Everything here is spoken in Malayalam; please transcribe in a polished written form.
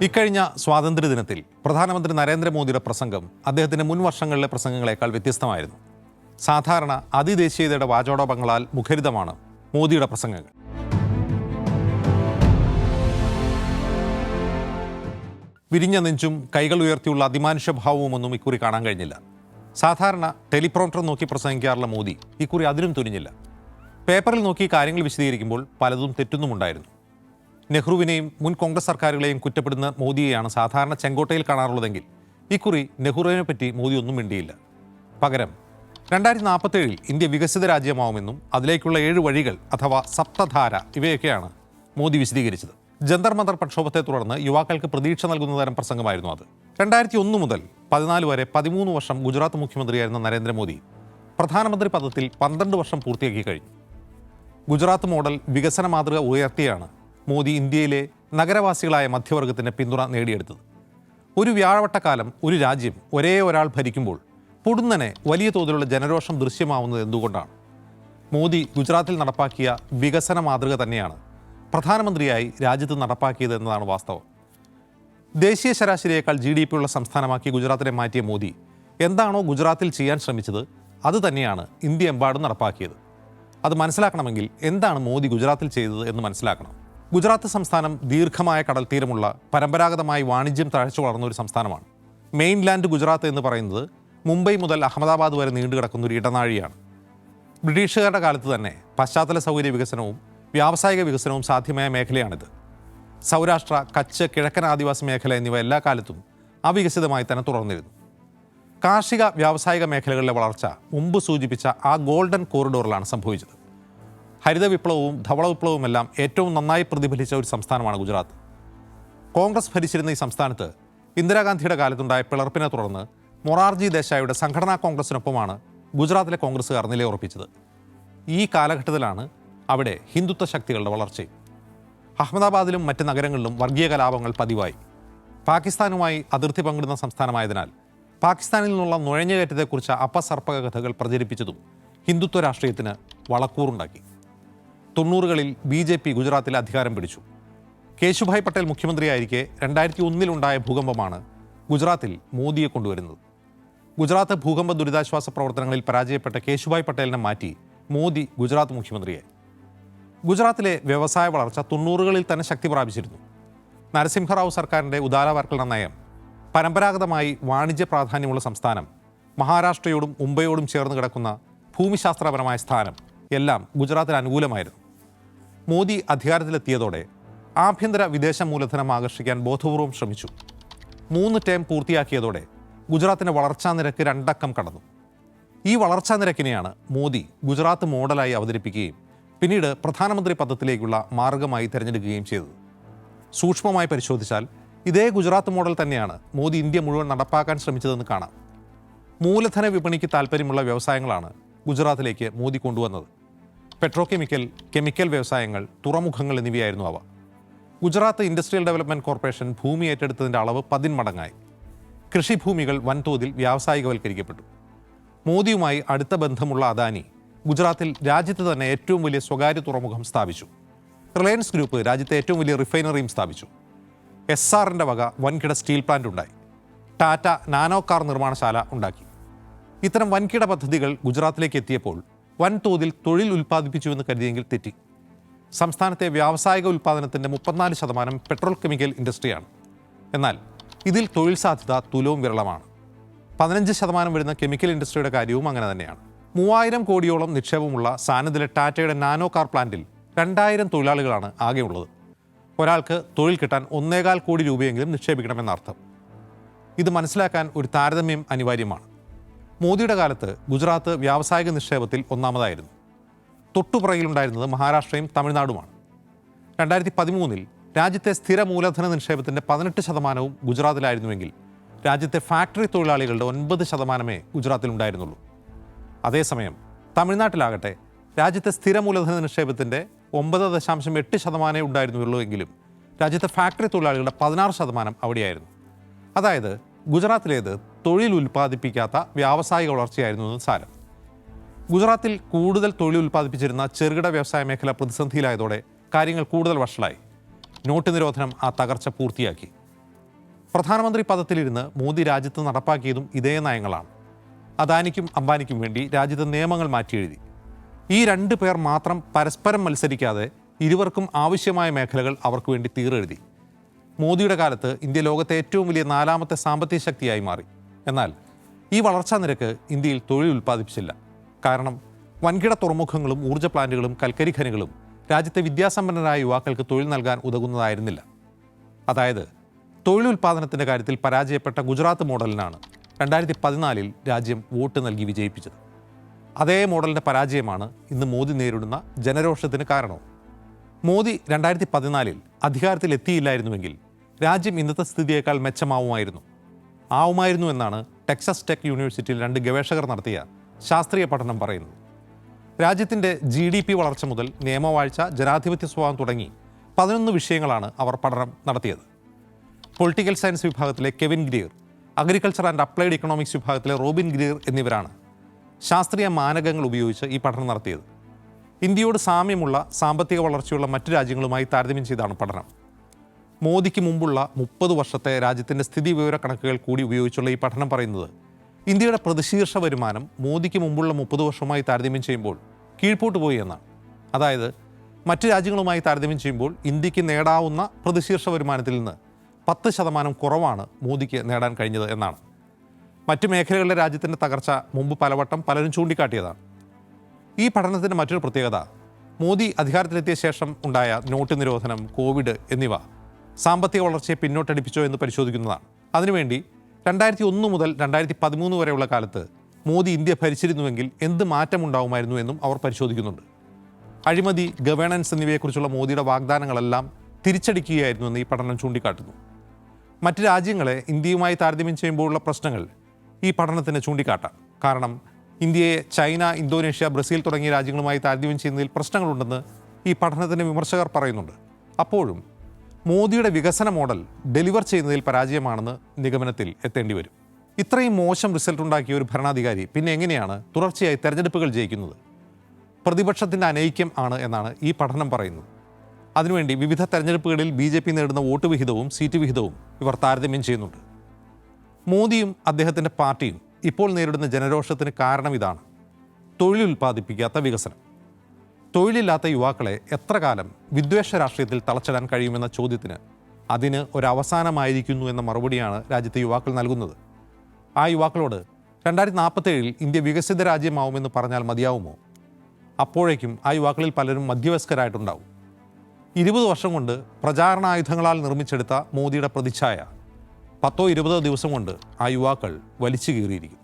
ഇക്കഴിഞ്ഞ സ്വാതന്ത്ര്യദിനത്തിൽ പ്രധാനമന്ത്രി നരേന്ദ്രമോദിയുടെ പ്രസംഗം അദ്ദേഹത്തിൻ്റെ മുൻ വർഷങ്ങളിലെ പ്രസംഗങ്ങളെക്കാൾ വ്യത്യസ്തമായിരുന്നു. സാധാരണ അതിദേശീയതയുടെ വാചോടോപങ്ങളാൽ മുഖരിതമാണ് മോദിയുടെ പ്രസംഗങ്ങൾ. വിരിഞ്ഞ നെഞ്ചും കൈകൾ ഉയർത്തിയുള്ള അതിമാനുഷ്യഭാവവുമൊന്നും ഇക്കുറി കാണാൻ കഴിഞ്ഞില്ല. സാധാരണ ടെലിപ്രോംപ്റ്റർ നോക്കി പ്രസംഗിക്കാറുള്ള മോദി ഇക്കുറി അതിനും തുനിഞ്ഞില്ല. പേപ്പറിൽ നോക്കി കാര്യങ്ങൾ വിശദീകരിക്കുമ്പോൾ പലതും തെറ്റുന്നുമുണ്ടായിരുന്നു. നെഹ്റുവിനെയും മുൻ കോൺഗ്രസ് സർക്കാരുകളെയും കുറ്റപ്പെടുന്ന മോദിയെയാണ് സാധാരണ ചെങ്കോട്ടയിൽ കാണാറുള്ളതെങ്കിൽ ഇക്കുറി നെഹ്റുവിനെ പറ്റി മോദി ഒന്നും മിണ്ടിയില്ല. പകരം 2047 ഇന്ത്യ വികസിത രാജ്യമാവുമെന്നും അതിലേക്കുള്ള 7 വഴികൾ അഥവാ സപ്തധാര ഇവയൊക്കെയാണ് മോദി വിശദീകരിച്ചത്. ജന്തർ മന്ദർ പ്രക്ഷോഭത്തെ തുടർന്ന് യുവാക്കൾക്ക് പ്രതീക്ഷ നൽകുന്ന തരം പ്രസംഗമായിരുന്നു അത്. 2001 മുതൽ 14 വരെ 13 വർഷം ഗുജറാത്ത് മുഖ്യമന്ത്രിയായിരുന്ന നരേന്ദ്രമോദി പ്രധാനമന്ത്രി പദത്തിൽ 12 വർഷം പൂർത്തിയാക്കി കഴിഞ്ഞു. ഗുജറാത്ത് മോഡൽ വികസന മാതൃക ഉയർത്തിയാണ് മോദി ഇന്ത്യയിലെ നഗരവാസികളായ മധ്യവർഗത്തിൻ്റെ പിന്തുണ നേടിയെടുത്തത്. ഒരു വ്യാഴവട്ടക്കാലം ഒരു രാജ്യം ഒരേ ഒരാൾ ഭരിക്കുമ്പോൾ പൊടുന്നനെ വലിയ തോതിലുള്ള ജനരോഷം ദൃശ്യമാവുന്നത് എന്തുകൊണ്ടാണ്? മോദി ഗുജറാത്തിൽ നടപ്പാക്കിയ വികസന മാതൃക തന്നെയാണ് പ്രധാനമന്ത്രിയായി രാജ്യത്ത് നടപ്പാക്കിയത് എന്നതാണ് വാസ്തവം. ദേശീയ ശരാശരിയേക്കാൾ GDP ഉള്ള സംസ്ഥാനമാക്കി ഗുജറാത്തിനെ മാറ്റിയ മോദി എന്താണോ ഗുജറാത്തിൽ ചെയ്യാൻ ശ്രമിച്ചത് അത് തന്നെയാണ് ഇന്ത്യ എമ്പാടും നടപ്പാക്കിയത്. അത് മനസ്സിലാക്കണമെങ്കിൽ എന്താണ് മോദി ഗുജറാത്തിൽ ചെയ്തത് എന്ന് മനസ്സിലാക്കണം. ഗുജറാത്ത് സംസ്ഥാനം ദീർഘമായ കടൽ തീരമുള്ള പരമ്പരാഗതമായി വാണിജ്യം തഴച്ചു വളർന്ന ഒരു സംസ്ഥാനമാണ്. മെയിൻലാൻഡ് ഗുജറാത്ത് എന്ന് പറയുന്നത് മുംബൈ മുതൽ അഹമ്മദാബാദ് വരെ നീണ്ടുകിടക്കുന്ന ഒരു ഇടനാഴിയാണ്. ബ്രിട്ടീഷുകാരുടെ കാലത്ത് തന്നെ പശ്ചാത്തല സൗകര്യ വികസനവും വ്യാവസായിക വികസനവും സാധ്യമായ മേഖലയാണിത്. സൗരാഷ്ട്ര, കച്ച്, കിഴക്കൻ ആദിവാസി മേഖല എന്നിവ എല്ലാ കാലത്തും അവികസിതമായി തന്നെ തുടർന്നിരുന്നു. കാർഷിക വ്യാവസായിക മേഖലകളിലെ വളർച്ച മുമ്പ് സൂചിപ്പിച്ച ആ ഗോൾഡൻ കോറിഡോറിലാണ് സംഭവിച്ചത്. ഹരിത വിപ്ലവവും ധവള വിപ്ലവവുമെല്ലാം ഏറ്റവും നന്നായി പ്രതിഫലിച്ച ഒരു സംസ്ഥാനമാണ് ഗുജറാത്ത്. കോൺഗ്രസ് ഭരിച്ചിരുന്ന ഈ സംസ്ഥാനത്ത് ഇന്ദിരാഗാന്ധിയുടെ കാലത്തുണ്ടായ പിളർപ്പിനെ തുടർന്ന് മൊറാർജി ദേശായിയുടെ സംഘടനാ കോൺഗ്രസിനൊപ്പമാണ് ഗുജറാത്തിലെ കോൺഗ്രസ്സുകാർ നിലയുറപ്പിച്ചത്. ഈ കാലഘട്ടത്തിലാണ് അവിടെ ഹിന്ദുത്വ ശക്തികളുടെ വളർച്ചയും. അഹമ്മദാബാദിലും മറ്റ് നഗരങ്ങളിലും വർഗീയ കലാപങ്ങൾ പതിവായി. പാകിസ്ഥാനുമായി അതിർത്തി പങ്കിടുന്ന സംസ്ഥാനമായതിനാൽ പാകിസ്ഥാനിൽ നിന്നുള്ള നുഴഞ്ഞുകയറ്റത്തെക്കുറിച്ച് അപസർപ്പക കഥകൾ പ്രചരിപ്പിച്ചതും ഹിന്ദുത്വ രാഷ്ട്രീയത്തിന് വളക്കൂറുണ്ടാക്കി. 90കളിൽ BJP ഗുജറാത്തിൽ അധികാരം പിടിച്ചു. കേശുഭായ് പട്ടേൽ മുഖ്യമന്ത്രിയായിരിക്കെ 2001 ഭൂകമ്പമാണ് ഗുജറാത്തിൽ മോദിയെ കൊണ്ടുവരുന്നത്. ഗുജറാത്ത് ഭൂകമ്പ ദുരിതാശ്വാസ പ്രവർത്തനങ്ങളിൽ പരാജയപ്പെട്ട കേശുഭായ് പട്ടേലിനെ മാറ്റി മോദി ഗുജറാത്ത് മുഖ്യമന്ത്രിയായി. ഗുജറാത്തിലെ വ്യവസായ വളർച്ച 90കളിൽ തന്നെ ശക്തി പ്രാപിച്ചിരുന്നു. നരസിംഹറാവു സർക്കാരിൻ്റെ ഉദാരവൽക്കരണ നയം, പരമ്പരാഗതമായി വാണിജ്യ പ്രാധാന്യമുള്ള സംസ്ഥാനം, മഹാരാഷ്ട്രയോടും മുംബൈയോടും ചേർന്ന് കിടക്കുന്ന ഭൂമിശാസ്ത്രപരമായ സ്ഥാനം എല്ലാം ഗുജറാത്തിന് അനുകൂലമായിരുന്നു. മോദി അധികാരത്തിലെത്തിയതോടെ ആഭ്യന്തര വിദേശ മൂലധനം ആകർഷിക്കാൻ ബോധപൂർവം ശ്രമിച്ചു. 3 ടേം പൂർത്തിയാക്കിയതോടെ ഗുജറാത്തിൻ്റെ വളർച്ചാ നിരക്ക് 2 അക്കം കടന്നു. ഈ വളർച്ചാ നിരക്കിനെയാണ് മോദി ഗുജറാത്ത് മോഡലായി അവതരിപ്പിക്കുകയും പിന്നീട് പ്രധാനമന്ത്രി പദത്തിലേക്കുള്ള മാർഗമായി തിരഞ്ഞെടുക്കുകയും ചെയ്തത്. സൂക്ഷ്മമായി പരിശോധിച്ചാൽ ഇതേ ഗുജറാത്ത് മോഡൽ തന്നെയാണ് മോദി ഇന്ത്യ മുഴുവൻ നടപ്പാക്കാൻ ശ്രമിച്ചതെന്ന് കാണാം. മൂലധന വിപണിക്ക് താൽപ്പര്യമുള്ള വ്യവസായങ്ങളാണ് ഗുജറാത്തിലേക്ക് മോദി കൊണ്ടുവന്നത്. പെട്രോകെമിക്കൽ, കെമിക്കൽ വ്യവസായങ്ങൾ, തുറമുഖങ്ങൾ എന്നിവയായിരുന്നു അവ. ഗുജറാത്ത് ഇൻഡസ്ട്രിയൽ ഡെവലപ്മെൻറ്റ് കോർപ്പറേഷൻ ഭൂമി ഏറ്റെടുത്തതിൻ്റെ അളവ് 10 മടങ്ങായി. കൃഷിഭൂമികൾ വൻതോതിൽ വ്യാവസായികവൽക്കരിക്കപ്പെട്ടു. മോദിയുമായി അടുത്ത ബന്ധമുള്ള അദാനി ഗുജറാത്തിൽ രാജ്യത്ത് തന്നെ ഏറ്റവും വലിയ സ്വകാര്യ തുറമുഖം സ്ഥാപിച്ചു. റിലയൻസ് ഗ്രൂപ്പ് രാജ്യത്തെ ഏറ്റവും വലിയ റിഫൈനറിയും സ്ഥാപിച്ചു. SRൻ്റെ വക വൻകിട സ്റ്റീൽ പ്ലാന്റ് ഉണ്ടായി. ടാറ്റ നാനോ കാർ നിർമ്മാണശാല ഉണ്ടാക്കി. ഇത്തരം വൻകിട പദ്ധതികൾ ഗുജറാത്തിലേക്ക് എത്തിയപ്പോൾ വൻതോതിൽ തൊഴിൽ ഉൽപ്പാദിപ്പിച്ചുവെന്ന് കരുതിയെങ്കിൽ തെറ്റി. സംസ്ഥാനത്തെ വ്യാവസായിക ഉൽപ്പാദനത്തിൻ്റെ 34% പെട്രോൾ കെമിക്കൽ ഇൻഡസ്ട്രിയാണ്. എന്നാൽ ഇതിൽ തൊഴിൽ സാധ്യത തുലവും വിരളമാണ്. 15% വരുന്ന കെമിക്കൽ ഇൻഡസ്ട്രിയുടെ കാര്യവും അങ്ങനെ തന്നെയാണ്. 3000 കോടിയോളം നിക്ഷേപമുള്ള സാനദിലെ ടാറ്റയുടെ നാനോ കാർ പ്ലാന്റിൽ 2000 തൊഴിലാളികളാണ് ആകെയുള്ളത്. ഒരാൾക്ക് തൊഴിൽ കിട്ടാൻ 1.25 കോടി രൂപയെങ്കിലും നിക്ഷേപിക്കണമെന്നർത്ഥം. ഇത് മനസ്സിലാക്കാൻ ഒരു താരതമ്യം അനിവാര്യമാണ്. മോദിയുടെ കാലത്ത് ഗുജറാത്ത് വ്യാവസായിക നിക്ഷേപത്തിൽ ഒന്നാമതായിരുന്നു. തൊട്ടുപുറകിലുണ്ടായിരുന്നത് മഹാരാഷ്ട്രയും തമിഴ്നാടുമാണ്. 2013 രാജ്യത്തെ സ്ഥിര മൂലധന നിക്ഷേപത്തിൻ്റെ 18% ഗുജറാത്തിലായിരുന്നുവെങ്കിൽ രാജ്യത്തെ ഫാക്ടറി തൊഴിലാളികളുടെ 9% ഗുജറാത്തിലുണ്ടായിരുന്നുള്ളൂ. അതേസമയം തമിഴ്നാട്ടിലാകട്ടെ രാജ്യത്തെ സ്ഥിര മൂലധന നിക്ഷേപത്തിൻ്റെ 9.8% ഉണ്ടായിരുന്നുള്ളൂ എങ്കിലും രാജ്യത്തെ ഫാക്ടറി തൊഴിലാളികളുടെ 16% അവിടെയായിരുന്നു. അതായത് ഗുജറാത്തിലേത് തൊഴിൽ ഉൽപ്പാദിപ്പിക്കാത്ത വ്യാവസായിക വളർച്ചയായിരുന്നു എന്ന് സാരം. ഗുജറാത്തിൽ കൂടുതൽ തൊഴിൽ ഉൽപ്പാദിപ്പിച്ചിരുന്ന ചെറുകിട വ്യവസായ മേഖല പ്രതിസന്ധിയിലായതോടെ കാര്യങ്ങൾ കൂടുതൽ വഷളായി. നോട്ട് നിരോധനം ആ തകർച്ച പൂർത്തിയാക്കി. പ്രധാനമന്ത്രി പദത്തിലിരുന്ന് മോദി രാജ്യത്ത് നടപ്പാക്കിയതും ഇതേ നയങ്ങളാണ്. അദാനിക്കും അംബാനിക്കും വേണ്ടി രാജ്യത്ത് നിയമങ്ങൾ മാറ്റിയെഴുതി. ഈ 2 പേർ മാത്രം പരസ്പരം മത്സരിക്കാതെ ഇരുവർക്കും ആവശ്യമായ മേഖലകൾ അവർക്ക് വേണ്ടി തീരെഴുതി. മോദിയുടെ കാലത്ത് ഇന്ത്യ ലോകത്തെ ഏറ്റവും വലിയ 4ാമത്തെ സാമ്പത്തിക ശക്തിയായി മാറി. എന്നാൽ ഈ വളർച്ചാ നിരക്ക് ഇന്ത്യയിൽ തൊഴിൽ ഉൽപ്പാദിപ്പിച്ചില്ല. കാരണം വൻകിട തുറമുഖങ്ങളും ഊർജ്ജ പ്ലാന്റുകളും കൽക്കരി ഖനികളും രാജ്യത്തെ വിദ്യാസമ്പന്നരായ യുവാക്കൾക്ക് തൊഴിൽ നൽകാൻ ഉതകുന്നതായിരുന്നില്ല. അതായത് തൊഴിലുൽപാദനത്തിൻ്റെ കാര്യത്തിൽ പരാജയപ്പെട്ട ഗുജറാത്ത് മോഡലിനാണ് 2014 രാജ്യം വോട്ട് നൽകി വിജയിപ്പിച്ചത്. അതേ മോഡലിൻ്റെ പരാജയമാണ് ഇന്ന് മോദി നേരിടുന്ന ജനരോഷത്തിന് കാരണവും. മോദി 2014 അധികാരത്തിലെത്തിയില്ലായിരുന്നുവെങ്കിൽ രാജ്യം ഇന്നത്തെ സ്ഥിതിയേക്കാൾ മെച്ചമാവുമായിരുന്നു എന്നാണ് ടെക്സസ് ടെക് യൂണിവേഴ്സിറ്റിയിൽ 2 ഗവേഷകർ നടത്തിയ ശാസ്ത്രീയ പഠനം പറയുന്നത്. രാജ്യത്തിൻ്റെ GDP വളർച്ച മുതൽ നിയമവാഴ്ച, ജനാധിപത്യ സ്വഭാവം തുടങ്ങി 11 വിഷയങ്ങളാണ് അവർ പഠനം നടത്തിയത്. പൊളിറ്റിക്കൽ സയൻസ് വിഭാഗത്തിലെ Kevin Greer, agriculture and applied economics വിഭാഗത്തിലെ റോബിൻ ഗ്രീർ എന്നിവരാണ് ശാസ്ത്രീയ മാനകങ്ങൾ ഉപയോഗിച്ച് ഈ പഠനം നടത്തിയത്. ഇന്ത്യയോട് സാമ്യമുള്ള സാമ്പത്തിക വളർച്ചയുള്ള മറ്റു രാജ്യങ്ങളുമായി താരതമ്യം ചെയ്താണ് പഠനം. മോദിക്ക് മുമ്പുള്ള 30 വർഷത്തെ രാജ്യത്തിൻ്റെ സ്ഥിതി വിവര കണക്കുകൾ കൂടി ഉപയോഗിച്ചുള്ള ഈ പഠനം പറയുന്നത് ഇന്ത്യയുടെ പ്രതിശീർഷ വരുമാനം മോദിക്ക് മുമ്പുള്ള 30 വർഷമായി താരതമ്യം ചെയ്യുമ്പോൾ കീഴ്പോട്ട് പോയി എന്നാണ്. അതായത് മറ്റ് രാജ്യങ്ങളുമായി താരതമ്യം ചെയ്യുമ്പോൾ ഇന്ത്യക്ക് നേടാവുന്ന പ്രതിശീർഷ വരുമാനത്തിൽ നിന്ന് 10% കുറവാണ് മോദിക്ക് നേടാൻ കഴിഞ്ഞത് എന്നാണ്. മറ്റ് മേഖലകളിലെ രാജ്യത്തിൻ്റെ തകർച്ച മുമ്പ് പലവട്ടം പലരും ചൂണ്ടിക്കാട്ടിയതാണ്. ഈ പഠനത്തിൻ്റെ മറ്റൊരു പ്രത്യേകത മോദി അധികാരത്തിലെത്തിയ ശേഷം ഉണ്ടായ നോട്ട് നിരോധനം, കോവിഡ് എന്നിവ സാമ്പത്തിക വളർച്ചയെ പിന്നോട്ടടിപ്പിച്ചോ എന്ന് പരിശോധിക്കുന്നതാണ്. അതിനുവേണ്ടി 2001 മുതൽ 2013 വരെയുള്ള കാലത്ത് മോദി ഇന്ത്യ ഭരിച്ചിരുന്നുവെങ്കിൽ എന്ത് മാറ്റമുണ്ടാവുമായിരുന്നു എന്നും അവർ പരിശോധിക്കുന്നുണ്ട്. അഴിമതി, ഗവേണൻസ് എന്നിവയെക്കുറിച്ചുള്ള മോദിയുടെ വാഗ്ദാനങ്ങളെല്ലാം തിരിച്ചടിക്കുകയായിരുന്നു എന്ന് ഈ പഠനം ചൂണ്ടിക്കാട്ടുന്നു. മറ്റ് രാജ്യങ്ങളെ ഇന്ത്യയുമായി താരതമ്യം ചെയ്യുമ്പോഴുള്ള പ്രശ്നങ്ങൾ ഈ പഠനത്തിന് ചൂണ്ടിക്കാട്ടാം. കാരണം ഇന്ത്യയെ ചൈന, ഇന്തോനേഷ്യ, ബ്രസീൽ തുടങ്ങിയ രാജ്യങ്ങളുമായി താരതമ്യം ചെയ്യുന്നതിൽ പ്രശ്നങ്ങളുണ്ടെന്ന് ഈ പഠനത്തിൻ്റെ വിമർശകർ പറയുന്നുണ്ട്. അപ്പോഴും മോദിയുടെ വികസന മോഡൽ ഡെലിവർ ചെയ്യുന്നതിൽ പരാജയമാണെന്ന് നിഗമനത്തിൽ എത്തേണ്ടി വരും. ഇത്രയും മോശം റിസൾട്ട് ഉണ്ടാക്കിയ ഒരു ഭരണാധികാരി പിന്നെ എങ്ങനെയാണ് തുടർച്ചയായി തെരഞ്ഞെടുപ്പുകൾ ജയിക്കുന്നത്? പ്രതിപക്ഷത്തിൻ്റെ അനൈക്യം ആണ് എന്നാണ് ഈ പഠനം പറയുന്നത്. അതിനുവേണ്ടി വിവിധ തെരഞ്ഞെടുപ്പുകളിൽ BJP നേടുന്ന വോട്ട് വിഹിതവും സീറ്റ് വിഹിതവും ഇവർ താരതമ്യം ചെയ്യുന്നുണ്ട്. മോദിയും അദ്ദേഹത്തിൻ്റെ പാർട്ടിയും ഇപ്പോൾ നേരിടുന്ന ജനരോഷത്തിന് കാരണം ഇതാണ്: തൊഴിൽ ഉൽപ്പാദിപ്പിക്കാത്ത വികസനം. തൊഴിലില്ലാത്ത യുവാക്കളെ എത്ര കാലം വിദ്വേഷ രാഷ്ട്രീയത്തിൽ തളച്ചിടാൻ കഴിയുമെന്ന ചോദ്യത്തിന് അതിന് ഒരവസാനമായിരിക്കുന്നു എന്ന മറുപടിയാണ് രാജ്യത്തെ യുവാക്കൾ നൽകുന്നത്. ആ യുവാക്കളോട് 2047 ഇന്ത്യ വികസിത രാജ്യമാവുമെന്ന് പറഞ്ഞാൽ മതിയാവുമോ? അപ്പോഴേക്കും ആ യുവാക്കളിൽ പലരും മധ്യവയസ്കരായിട്ടുണ്ടാവും. 20 വർഷം കൊണ്ട് പ്രചാരണായുധങ്ങളാൽ നിർമ്മിച്ചെടുത്ത മോദിയുടെ പ്രതിച്ഛായ 10-20 ദിവസം കൊണ്ട് ആ യുവാക്കൾ വലിച്ചു കീറിയിരിക്കും.